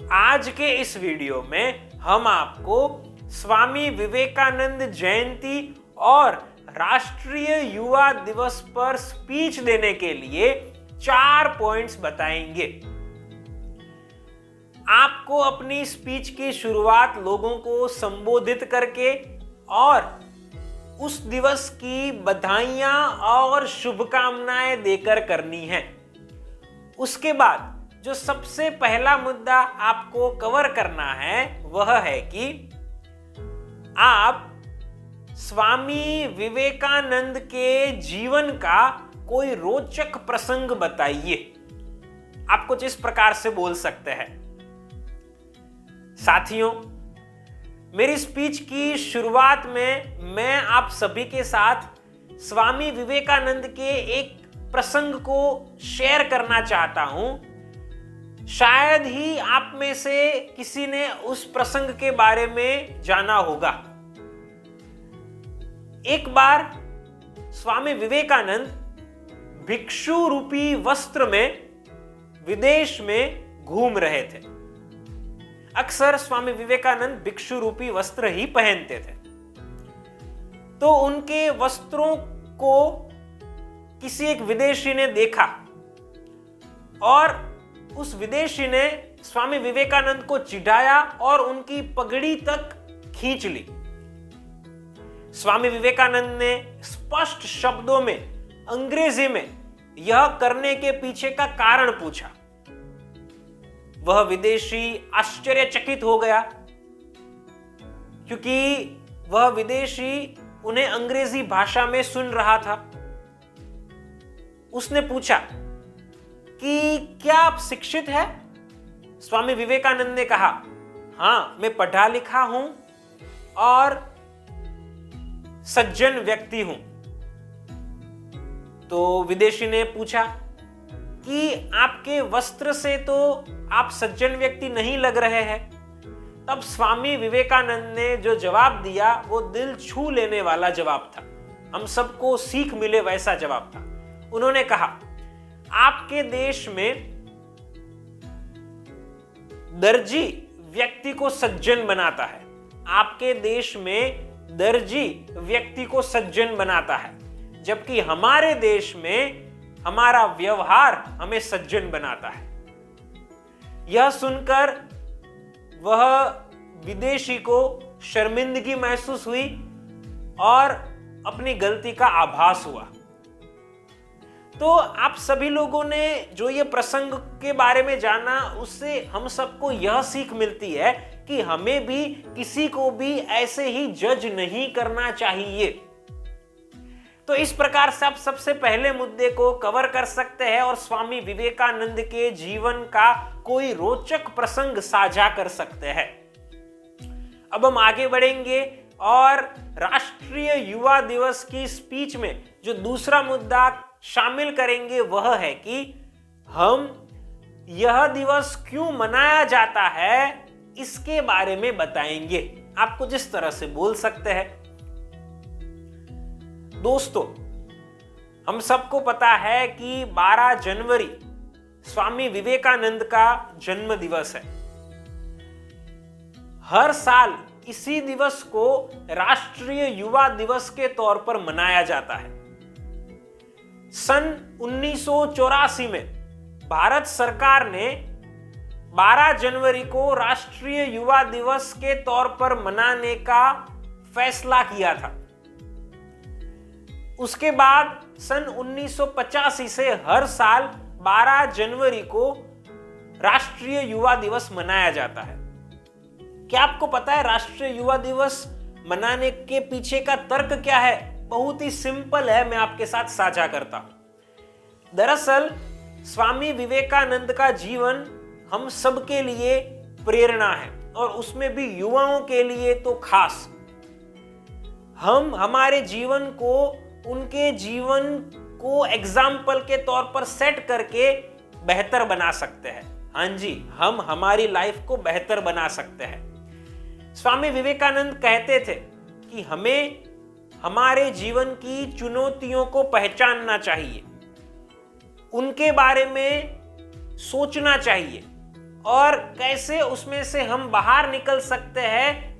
आज के इस वीडियो में हम आपको स्वामी विवेकानंद जयंती और राष्ट्रीय युवा दिवस पर स्पीच देने के लिए 4 पॉइंट्स बताएंगे। आपको अपनी स्पीच की शुरुआत लोगों को संबोधित करके और उस दिवस की बधाइयां और शुभकामनाएं देकर करनी है। उसके बाद जो सबसे पहला मुद्दा आपको कवर करना है वह है कि आप स्वामी विवेकानंद के जीवन का कोई रोचक प्रसंग बताइए। आप कुछ इस प्रकार से बोल सकते हैं। साथियों, मेरी स्पीच की शुरुआत में मैं आप सभी के साथ स्वामी विवेकानंद के एक प्रसंग को शेयर करना चाहता हूं। शायद ही आप में से किसी ने उस प्रसंग के बारे में जाना होगा। एक बार स्वामी विवेकानंद भिक्षु रूपी वस्त्र में विदेश में घूम रहे थे। अक्सर स्वामी विवेकानंद भिक्षु रूपी वस्त्र ही पहनते थे। तो उनके वस्त्रों को किसी एक विदेशी ने देखा और उस विदेशी ने स्वामी विवेकानंद को चिढ़ाया और उनकी पगड़ी तक खींच ली। स्वामी विवेकानंद ने स्पष्ट शब्दों में अंग्रेजी में यह करने के पीछे का कारण पूछा। वह विदेशी आश्चर्यचकित हो गया क्योंकि वह विदेशी उन्हें अंग्रेजी भाषा में सुन रहा था। उसने पूछा कि क्या आप शिक्षित हैं? स्वामी विवेकानंद ने कहा, हां, मैं पढ़ा लिखा हूं और सज्जन व्यक्ति हूं। तो विदेशी ने पूछा कि आपके वस्त्र से तो आप सज्जन व्यक्ति नहीं लग रहे हैं। तब स्वामी विवेकानंद ने जो जवाब दिया वो दिल छू लेने वाला जवाब था। हम सबको सीख मिले वैसा जवाब था। उन्होंने कहा, आपके देश में दर्जी व्यक्ति को सज्जन बनाता है। आपके देश में दर्जी व्यक्ति को सज्जन बनाता है, जबकि हमारे देश में हमारा व्यवहार हमें सज्जन बनाता है। यह सुनकर वह विदेशी को शर्मिंदगी महसूस हुई और अपनी गलती का आभास हुआ। तो आप सभी लोगों ने जो ये प्रसंग के बारे में जाना, उससे हम सबको यह सीख मिलती है कि हमें भी किसी को भी ऐसे ही जज नहीं करना चाहिए। तो इस प्रकार से आप सबसे पहले मुद्दे को कवर कर सकते हैं और स्वामी विवेकानंद के जीवन का कोई रोचक प्रसंग साझा कर सकते हैं। अब हम आगे बढ़ेंगे और राष्ट्रीय युवा दिवस की स्पीच में जो दूसरा मुद्दा शामिल करेंगे वह है कि हम यह दिवस क्यों मनाया जाता है, इसके बारे में बताएंगे। आप कुछ इस तरह से बोल सकते हैं। दोस्तों, हम सबको पता है कि 12 जनवरी स्वामी विवेकानंद का जन्म दिवस है। हर साल इसी दिवस को राष्ट्रीय युवा दिवस के तौर पर मनाया जाता है। सन 1984 में भारत सरकार ने 12 जनवरी को राष्ट्रीय युवा दिवस के तौर पर मनाने का फैसला किया था। उसके बाद सन 1985 से हर साल 12 जनवरी को राष्ट्रीय युवा दिवस मनाया जाता है। क्या आपको पता है राष्ट्रीय युवा दिवस मनाने के पीछे का तर्क क्या है? बहुत ही सिंपल है, मैं आपके साथ साझा करता हूं। दरअसल स्वामी विवेकानंद का जीवन हम सबके लिए प्रेरणा है और उसमें भी युवाओं के लिए तो खास। हम हमारे जीवन को उनके जीवन को एग्जाम्पल के तौर पर सेट करके बेहतर बना सकते हैं। हाँ जी, हम हमारी लाइफ को बेहतर बना सकते हैं। स्वामी विवेकानंद कहते थे कि हमें हमारे जीवन की चुनौतियों को पहचानना चाहिए, उनके बारे में सोचना चाहिए और कैसे उसमें से हम बाहर निकल सकते हैं,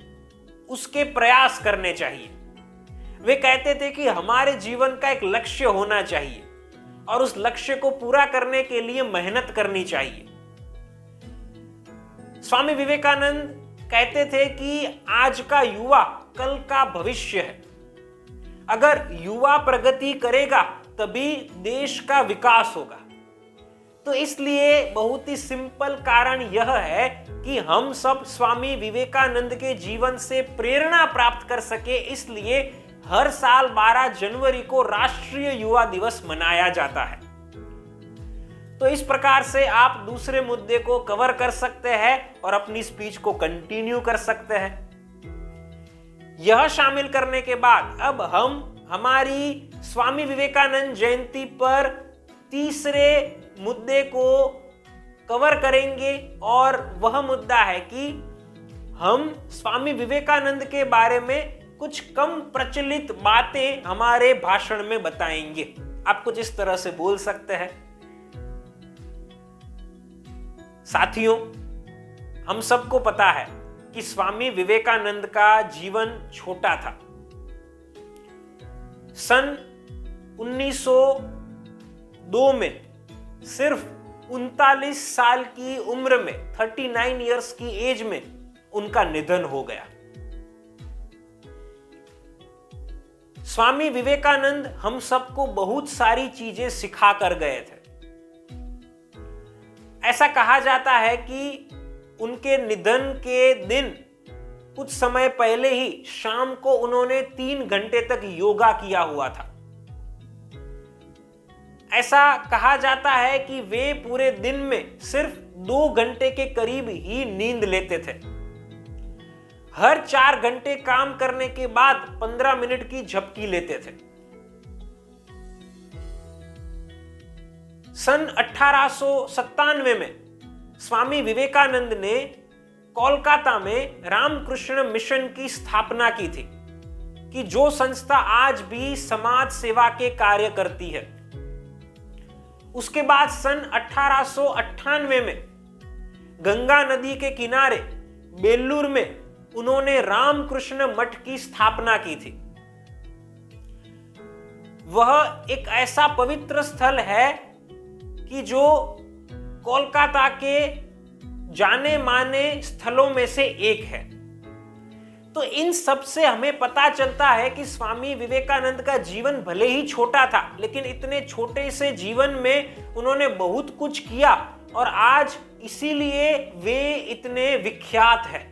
उसके प्रयास करने चाहिए। वे कहते थे कि हमारे जीवन का एक लक्ष्य होना चाहिए और उस लक्ष्य को पूरा करने के लिए मेहनत करनी चाहिए। स्वामी विवेकानंद कहते थे कि आज का युवा कल का भविष्य है। अगर युवा प्रगति करेगा तभी देश का विकास होगा। तो इसलिए बहुत ही सिंपल कारण यह है कि हम सब स्वामी विवेकानंद के जीवन से प्रेरणा प्राप्त कर सके, इसलिए हर साल 12 जनवरी को राष्ट्रीय युवा दिवस मनाया जाता है। तो इस प्रकार से आप दूसरे मुद्दे को कवर कर सकते हैं और अपनी स्पीच को कंटिन्यू कर सकते हैं। यह शामिल करने के बाद अब हम हमारी स्वामी विवेकानंद जयंती पर तीसरे मुद्दे को कवर करेंगे और वह मुद्दा है कि हम स्वामी विवेकानंद के बारे में कुछ कम प्रचलित बातें हमारे भाषण में बताएंगे। आप कुछ इस तरह से बोल सकते हैं, साथियों, हम सबको पता है कि स्वामी विवेकानंद का जीवन छोटा था। सन 1902 में सिर्फ 39 साल की उम्र में, 39 इयर्स की एज में उनका निधन हो गया। स्वामी विवेकानंद हम सबको बहुत सारी चीजें सिखा कर गए थे। ऐसा कहा जाता है कि उनके निधन के दिन कुछ समय पहले ही शाम को उन्होंने 3 घंटे तक योगा किया हुआ था। ऐसा कहा जाता है कि वे पूरे दिन में सिर्फ 2 घंटे के करीब ही नींद लेते थे। हर 4 घंटे काम करने के बाद 15 मिनट की झपकी लेते थे। सन 1897 में स्वामी विवेकानंद ने कोलकाता में रामकृष्ण मिशन की स्थापना की थी, कि जो संस्था आज भी समाज सेवा के कार्य करती है। उसके बाद सन 1898 में गंगा नदी के किनारे बेल्लूर में उन्होंने रामकृष्ण मठ की स्थापना की थी। वह एक ऐसा पवित्र स्थल है कि जो कोलकाता के जाने माने स्थलों में से एक है। तो इन सब से हमें पता चलता है कि स्वामी विवेकानंद का जीवन भले ही छोटा था, लेकिन इतने छोटे से जीवन में उन्होंने बहुत कुछ किया और आज इसीलिए वे इतने विख्यात हैं।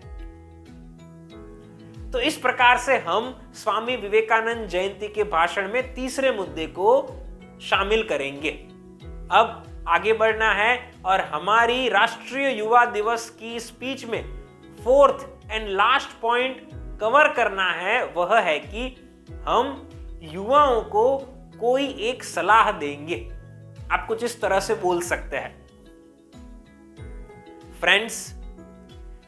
तो इस प्रकार से हम स्वामी विवेकानंद जयंती के भाषण में तीसरे मुद्दे को शामिल करेंगे। अब आगे बढ़ना है और हमारी राष्ट्रीय युवा दिवस की स्पीच में 4th and last point cover करना है। वह है कि हम युवाओं को कोई एक सलाह देंगे। आप कुछ इस तरह से बोल सकते हैं, फ्रेंड्स,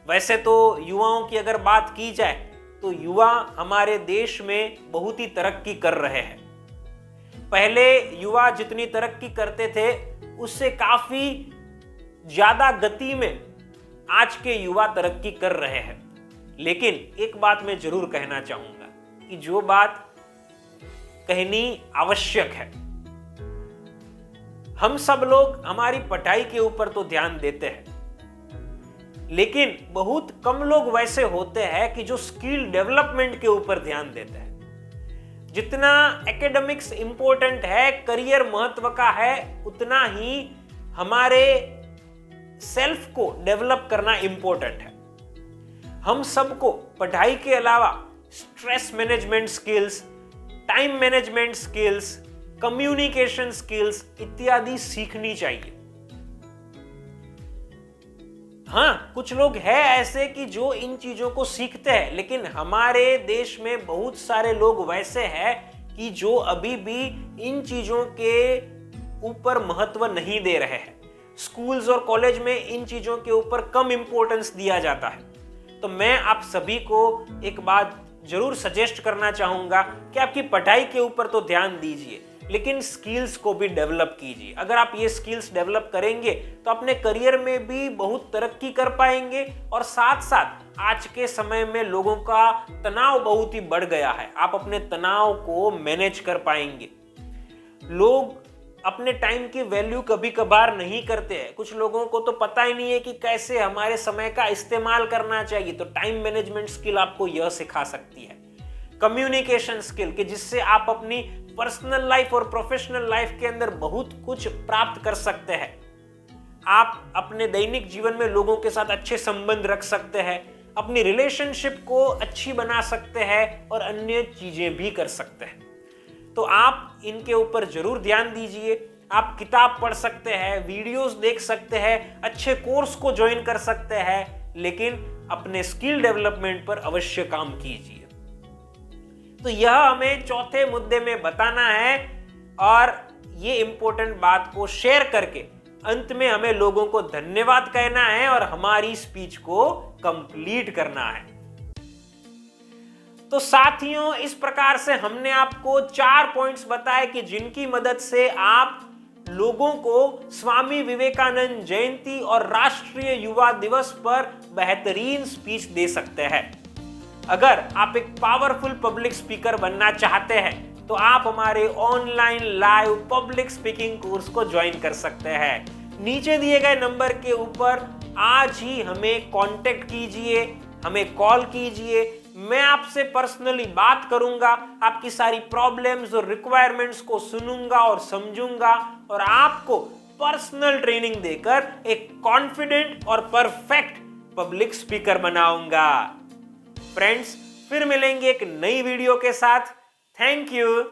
वैसे तो युवाओं की अगर बात की जाए तो युवा हमारे देश में बहुत ही तरक्की कर रहे हैं। पहले युवा जितनी तरक्की करते थे उससे काफी ज्यादा गति में आज के युवा तरक्की कर रहे हैं। लेकिन एक बात मैं जरूर कहना चाहूंगा कि जो बात कहनी आवश्यक है, हम सब लोग हमारी पढ़ाई के ऊपर तो ध्यान देते हैं, लेकिन बहुत कम लोग वैसे होते हैं कि जो स्किल डेवलपमेंट के ऊपर ध्यान देते हैं। जितना एकेडमिक्स इंपॉर्टेंट है, करियर महत्व का है, उतना ही हमारे सेल्फ को डेवलप करना इंपॉर्टेंट है। हम सबको पढ़ाई के अलावा stress management skills, time management skills, communication skills इत्यादि सीखनी चाहिए। हाँ, कुछ लोग हैं ऐसे कि जो इन चीजों को सीखते हैं, लेकिन हमारे देश में बहुत सारे लोग वैसे हैं कि जो अभी भी इन चीजों के ऊपर महत्व नहीं दे रहे हैं। स्कूल्स और कॉलेज में इन चीजों के ऊपर कम इंपॉर्टेंस दिया जाता है। तो मैं आप सभी को एक बात जरूर सजेस्ट करना चाहूंगा कि आपकी पढ़ाई के ऊपर तो ध्यान दीजिए, लेकिन स्किल्स को भी डेवलप कीजिए। अगर आप ये स्किल्स डेवलप करेंगे तो अपने करियर में भी बहुत तरक्की कर पाएंगे, और साथ साथ आज के समय में लोगों का तनाव बहुत ही बढ़ गया है, आप अपने तनाव को मैनेज कर पाएंगे। लोग अपने टाइम की वैल्यू कभी कभार नहीं करते हैं। कुछ लोगों को तो पता ही नहीं है कि कैसे हमारे समय का इस्तेमाल करना चाहिए। तो टाइम मैनेजमेंट स्किल आपको यह सिखा सकती है। कम्युनिकेशन स्किल, कि जिससे आप अपनी पर्सनल लाइफ और प्रोफेशनल लाइफ के अंदर बहुत कुछ प्राप्त कर सकते हैं। आप अपने दैनिक जीवन में लोगों के साथ अच्छे संबंध रख सकते हैं, अपनी रिलेशनशिप को अच्छी बना सकते हैं और अन्य चीजें भी कर सकते हैं। तो आप इनके ऊपर जरूर ध्यान दीजिए। आप किताब पढ़ सकते हैं, वीडियोस देख सकते हैं, अच्छे कोर्स को ज्वाइन कर सकते हैं, लेकिन अपने स्किल डेवलपमेंट पर अवश्य काम कीजिए। तो यह हमें चौथे मुद्दे में बताना है, और ये इंपॉर्टेंट बात को शेयर करके अंत में हमें लोगों को धन्यवाद कहना है और हमारी स्पीच को कंप्लीट करना है। तो साथियों, इस प्रकार से हमने आपको 4 पॉइंट्स बताए कि जिनकी मदद से आप लोगों को स्वामी विवेकानंद जयंती और राष्ट्रीय युवा दिवस पर बेहतरीन स्पीच दे सकते हैं। अगर आप एक पावरफुल पब्लिक स्पीकर बनना चाहते हैं तो आप हमारे online live public speaking course को ज्वाइन कर सकते हैं। नीचे दिए गए नंबर के ऊपर आज ही हमें कांटेक्ट कीजिए, हमें कॉल कीजिए। मैं आपसे पर्सनली बात करूंगा, आपकी सारी प्रॉब्लम्स और रिक्वायरमेंट्स को सुनूंगा और समझूंगा, और आपको पर्सनल ट्रेनिंग देकर एक कॉन्फिडेंट और परफेक्ट पब्लिक स्पीकर बनाऊंगा। फ्रेंड्स, फिर मिलेंगे एक नई वीडियो के साथ। Thank you.